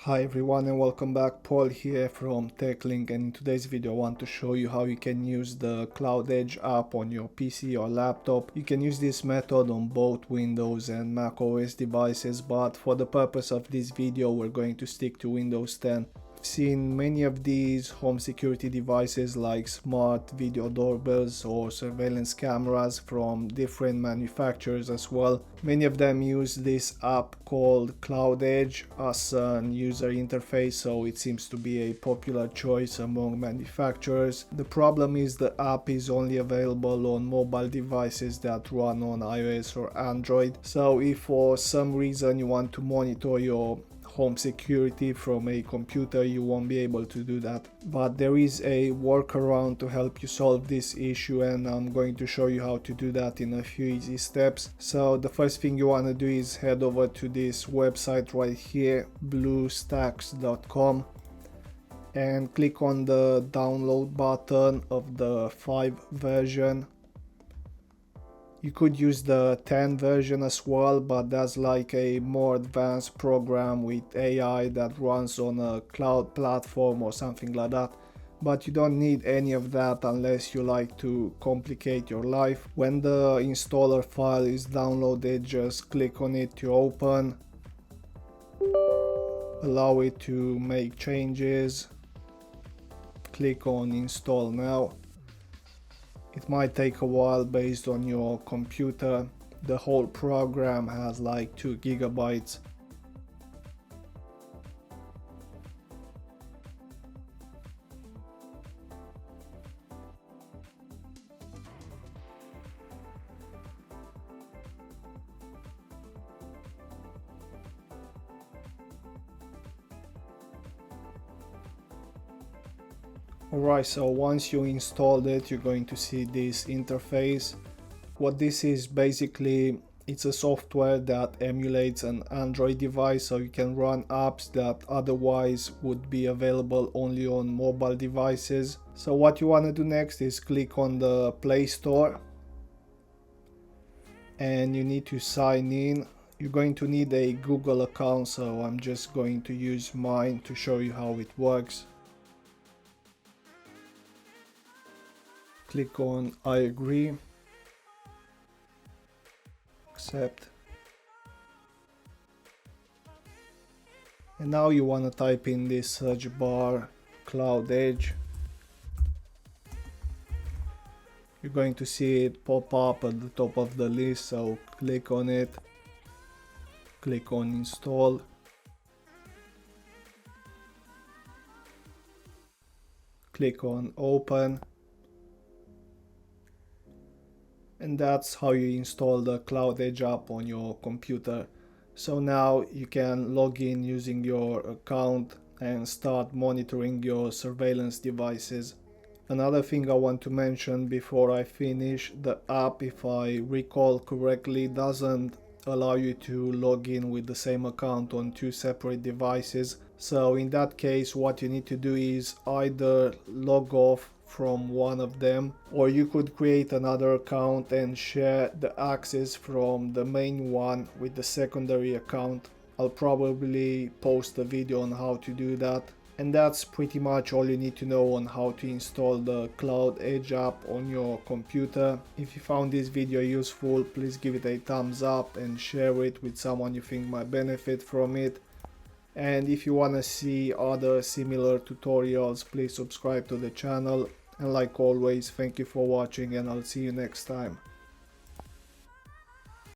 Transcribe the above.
Hi everyone and welcome back. Paul here from TechLink, and in today's video I want to show you how you can use the cloudedge app on your PC or laptop. You can use this method on both Windows and macOS devices, but for the purpose of this video we're going to stick to Windows 10. I've seen many of these home security devices like smart video doorbells or surveillance cameras from different manufacturers as well. Many of them use this app called cloudedge as an user interface, so it seems to be a popular choice among manufacturers. The problem is the app is only available on mobile devices that run on iOS or Android, so if for some reason you want to monitor your home security from a computer, you won't be able to do that. But there is a workaround to help you solve this issue, and I'm going to show you how to do that in a few easy steps. So the first thing you want to do is head over to this website right here, bluestacks.com, and click on the download button of the 5 version. You could use the 10 version as well, but that's like a more advanced program with AI that runs on a cloud platform or something like that. But you don't need any of that unless you like to complicate your life. When the installer file is downloaded, just click on it to open. Allow it to make changes. Click on install now. It might take a while based on your computer. The whole program has like 2 gigabytes. Alright, so once you installed it, you're going to see this interface. What this is basically, it's a software that emulates an Android device, so you can run apps that otherwise would be available only on mobile devices. So what you want to do next is click on the Play Store and you need to sign in. You're going to need a Google account, so I'm just going to use mine to show you how it works. Click on I agree, accept, and now you want to type in this search bar cloudedge. You're going to see it pop up at the top of the list, so click on it, click on install, click on open. And that's how you install the cloudedge app on your computer. So now you can log in using your account and start monitoring your surveillance devices. Another thing I want to mention before I finish, the app, if I recall correctly, doesn't allow you to log in with the same account on 2 separate devices. So in that case, what you need to do is either log off from one of them, or you could create another account and share the access from the main one with the secondary account. I'll probably post a video on how to do that. And that's pretty much all you need to know on how to install the cloudedge app on your computer. If you found this video useful, please give it a thumbs up and share it with someone you think might benefit from it. And if you want to see other similar tutorials, please subscribe to the channel. And like always, thank you for watching, and I'll see you next time.